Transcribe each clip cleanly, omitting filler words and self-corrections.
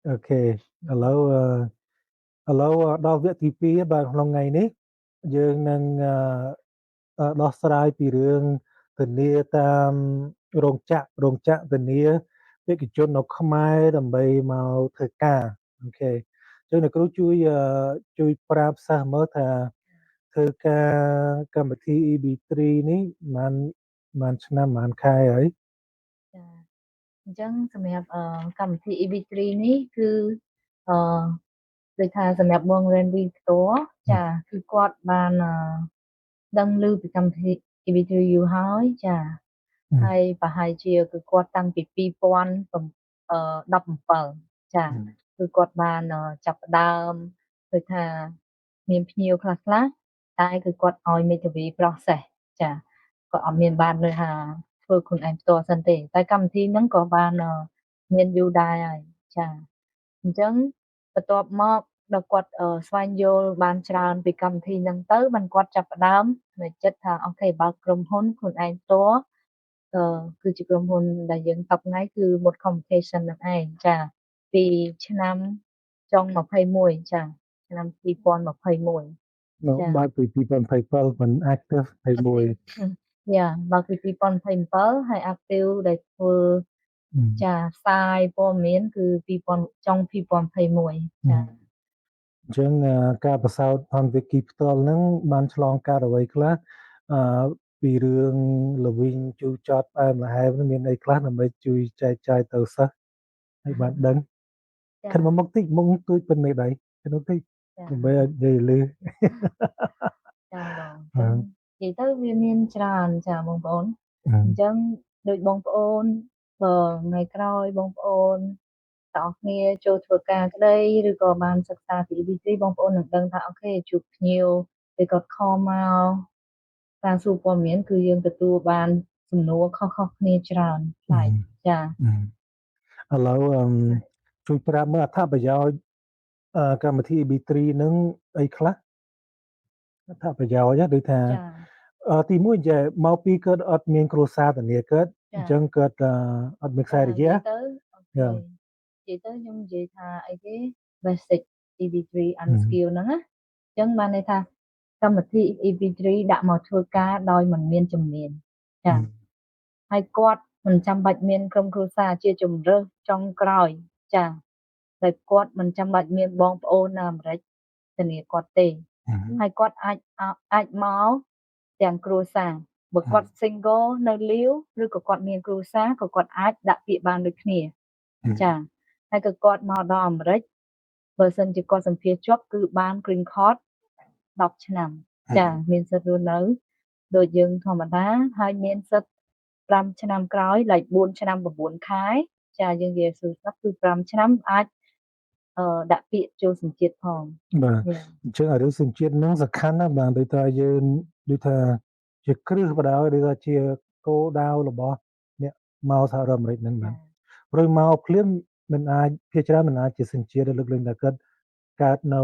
អូខេឥឡូវដល់វគ្គទី2បាទក្នុងថ្ងៃនេះយើងនឹងដោះស្រាយពីរឿងធានាតាមរោងចក្រធានាបេក្ខជននៅខ្មែរដើម្បីមកធ្វើការអូខេអញ្ចឹងអ្នកគ្រូជួយប្រាប់សិស្សមើលថាធ្វើការកម្មវិធី EB3 នេះបានឆ្នាំបានខែហើយចាអញ្ចឹងសម្រាប់កម្មវិធី EB3 នេះគឺដូចថាសម្រាប់បងរៀនវីផ្ទាល់ចាគឺគាត់បានដឹងឮពីកម្មវិធី EB3 យូរហើយចាហើយប្រហែលជាគឺគាត់តាំងពី2017ចាគឺគាត់បានចាប់ផ្ដើមដូចថាមានភ្ញៀវខ្លះតែគឺគាត់ឲ្យមេធាវី process ចាគាត់អត់មានបានលើថាធ្វើខ្លួនឯងផ្ទាល់សិនទេតែកម្មវិធីហ្នឹងក៏បានមានយូរដែរហើយចាអញ្ចឹងបន្ទាប់មកដល់គាត់ស្វែងយល់បានច្រើនពីកម្មវិធីហ្នឹងទៅបានគាត់ចាប់ផ្ដើមនៅចិត្តថាអូខេបើក្រុមហ៊ុនខ្លួនឯងផ្ទាល់គឺជាក្រុមហ៊ុនដែលយើងតបថ្ងៃគឺ Mod Communication ហ្នឹងឯងចាពីឆ្នាំចុង21ចាឆ្នាំ2021បើកពី2027មិន active 21យ៉ាបើកពី2027ហើយ active ដែលធ្វើចាផ្សាយព័ត៌មានគឺចុង2021ចាអញ្ចឹងការប្រសោតផនវិគីផ្ទាល់ហ្នឹងបានឆ្លងកាត់អ្វីខ្លះពីរឿងល្វីងជូរចត់ផ្អែមល្ហែមមានអីខ្លះដើម្បីជួយចែកចាយទៅសិស្សឲ្យបានដឹងខិនមកតិចមុំទួយប៉ុណ្ណេះដែរខិនតិចដើម្បីឲ្យនិយាយលឺចាបងនិយាយទៅវាមានច្រើនចាបងប្អូនអញ្ចឹងដូចបងប្អូនថ្ងៃក្រោយបងប្អូនទាំងអស់គ្នាចូលធ្វើការក្តីឬក៏បានសិក្សាពី EBC បងប្អូននឹងដឹងថាអូខេជួបភ្ញៀវឬក៏ខលមកការសួរព័ត៌មានគឺយើងទទួលបានសំណួរខុសៗគ្នាច្រើនផ្លែកចាឥឡូវជួយប្រាប់មើលអត្ថប្រយោជន៍កម្មវិធី EB3 ហ្នឹងអីខ្លះអត្ថប្រយោជន៍ដូចថាទី1ចេះមកពីកើតអត់មានគ្រួសារធានាកើតអញ្ចឹងកើតអត់មានខ្សែរយៈទៅអូខេនិយាយទៅខ្ញុំនិយាយថាអីគេ basic EB3 unskill ហ្នឹងណាអញ្ចឹងបានន័យថាកម្មវិធី EB3 ដាក់មកធ្វើការដោយមិនមានជំនាញចាហើយគាត់មិនចាំបាច់មានក្រុមគ្រួសារជាជំរើសចុងក្រោយចាតែគាត់មិនចាំបាច់មានបងប្អូននៅអាមេរិកធានាគាត់ទេហើយគាត់អាចមកទាំងគ្រួសារបើគាត់ single នៅលាវឬក៏គាត់មានគ្រួសារក៏គាត់អាចដាក់ពាក្យបានដូចគ្នាចាហើយក៏គាត់មកដល់អាមេរិកបើសិនជាគាត់សម្ភាសជាប់គឺបាន green card 10ឆ្នាំចាមានសិទ្ធិរស់នៅដូចយើងធម្មតាហើយមានសិទ្ធិ5ឆ្នាំក្រោយlike 4ឆ្នាំ9ខែចាយើងនិយាយសួរស្ដាប់គឺ5ឆ្នាំអាចដាក់ពាក្យចូលសញ្ជាតិផងបាទអញ្ចឹងរឿងសញ្ជាតិហ្នឹងសំខាន់ណាស់បាទដូចថាយើងដូចថាជាគ្រឹះបដៅដូចថាជាគោលដៅរបស់អ្នកមកសហរដ្ឋអាមេរិកហ្នឹងបាទព្រោះមកភ្លាមមិនអាចភាគច្រើនមិនអាចជាសញ្ជាតិលើកលែងតែកើតនៅ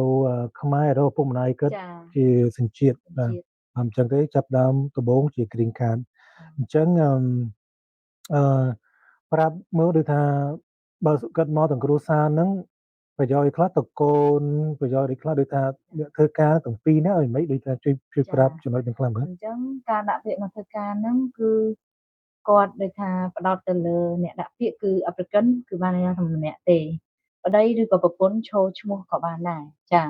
ខ្មែររកពុកម្ដាយកើតជាសញ្ជាតិបាទអញ្ចឹងទេចាប់ដើមដំបូងជា green card អញ្ចឹងប្រាប់មើលដូចថាបើគាត់មកទាំងគ្រួសារហ្នឹងប្រយោជន៍ខ្លះតកូនប្រយោជន៍ខ្លះដូចថាអ្នកធ្វើការទាំងពីរហ្នឹងឲ្យមិនដូចថាជួយប្រាប់ចំណុចទាំងខ្លះមើលអញ្ចឹងការដាក់ពាក្យមកធ្វើការហ្នឹងគឺគាត់ដូចថាផ្ដោតទៅលើអ្នកដាក់ពាក្យគឺ applicant គឺបានន័យថាតែម្នាក់ទេប្តីឬក៏ប្រពន្ធចូលឈ្មោះក៏បានដែរចា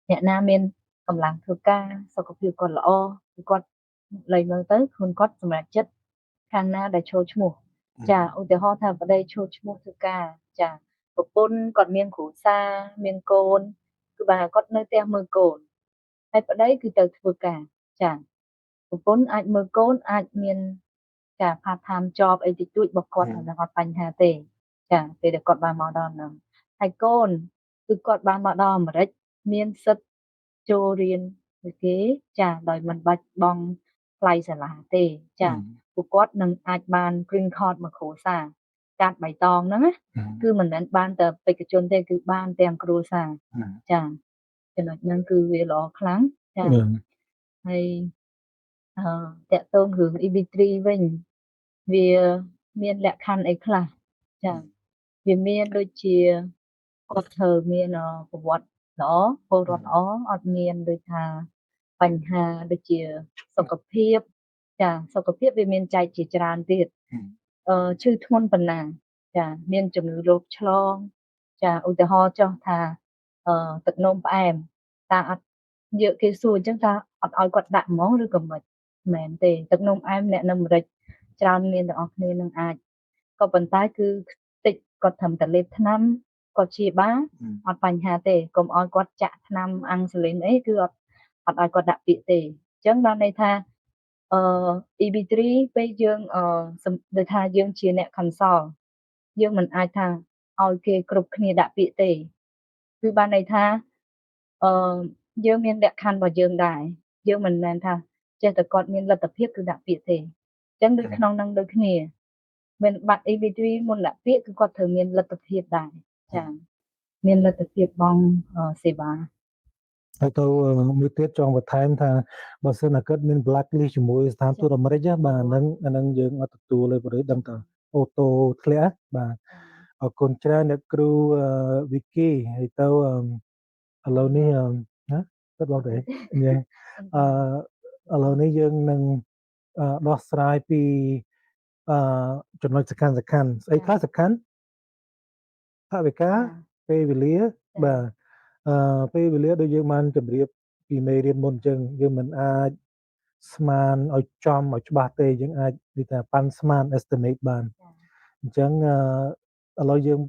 អ្នកណាមានកម្លាំងធ្វើការសុខភាពគាត់ល្អគឺគាត់លេខមើលទៅខ្លួនគាត់សម្រេចចិត្តខាងណាដែលចូលឈ្មោះចាឧទាហរណ៍ថាប្តីចូលឈ្មោះធ្វើការចាប្រពន្ធគាត់មានគ្រួសារមានកូនគឺបានគាត់នៅផ្ទះមើលកូនហើយប្តីគឺទៅធ្វើការចាប្រពន្ធអាចមើលកូនអាចមានចា part time job អីតិចតួចរបស់គាត់ហ្នឹងអត់បញ្ហាទេចាពេលដែលគាត់បានមកដល់ហ្នឹងហើយកូនគឺគាត់បានមកដល់អាមេរិកមានសិទ្ធិចូលរៀនដូចគេចាដោយមិនបាច់បង់ថ្លៃសាលាទេចាពួកគាត់នឹងអាចបាន green card មកគ្រួសារកាតបៃតងហ្នឹងណាគឺមិនមែនបានតែបេក្ខជនទេគឺបានទាំងគ្រួសារចាចំណុចហ្នឹងគឺវាល្អខ្លាំងចាហើយតកតងរឿង EB3 វិញវាមានលក្ខខណ្ឌអីខ្លះចាវាមានដូចជា គាត់ធ្វើមានប្រវត្តិល្អពលរដ្ឋល្អអត់មានដូចថាបញ្ហាដូចជាសុខភាពចាសុខភាពវាមានចែកជាច្រើនទៀតឈឺធ្ងន់ប៉ុណ្ណាចាមានជំងឺរោគឆ្លងចាឧទាហរណ៍ចុះថាទឹកនោមផ្អែមតាអត់យកគេសួរអញ្ចឹងថាអត់ឲ្យគាត់ដាក់ហ្មងឬក៏មិនមែនទេទឹកនោមផ្អែមអ្នកនៅអាមេរិកច្រើនមានទាំងអស់គ្នានឹងអាចក៏ប៉ុន្តែគឺតិចគាត់ត្រឹមតែលេបថ្នាំគាត់ព្យាបាលអត់បញ្ហាទេកុំឲ្យគាត់ចាក់ថ្នាំអាំងស៊ូលីនអីគឺអត់ឲ្យគាត់ដាក់ពាក្យទេអញ្ចឹងបានន័យថាEB3 ពេលយើងដូចថាយើងជាអ្នក consult យើងមិនអាចថាឲ្យគេគ្រប់គ្នាដាក់ពាក្យទេគឺបានន័យថាយើងមានលក្ខខណ្ឌរបស់យើងដែរយើងមិនមែនថាចេះតែគាត់មានលទ្ធភាពគឺដាក់ពាក្យទេអញ្ចឹងដូចក្នុងនឹងដូចគ្នាមានបាត់ EB3 មុនដាក់ពាក្យគឺគាត់ត្រូវមានលទ្ធភាពដែរចា៎មានលទ្ធភាពបង់សេវាហើយទៅមួយទៀតចង់បន្ថែមថាបើសិនតែគាត់មាន blacklist ជាមួយស្ថានទូតអាមេរិកបាទអានឹងយើងអត់ទទួលទេព្រោះដឹងតែអូតូធ្លាក់បាទអរគុណច្រើនអ្នកគ្រូវិគីហើយទៅឥឡូវនេះណាគាត់บอกទេយើងឥឡូវនេះយើងនឹងដោះស្រាយពីចំណុចសំខាន់ស្អីខ្លះសំខាន់ថវិកាពេលវេលាបាទពេលវេលាដូចយើងបានជម្រាបពីមេរៀនមុនអញ្ចឹងយើងមិនអាចស្មានឲ្យចំឲ្យច្បាស់ទេយើងអាចនិយាយថាប៉ាន់ស្មាន estimate បានអញ្ចឹងឥឡូវយើង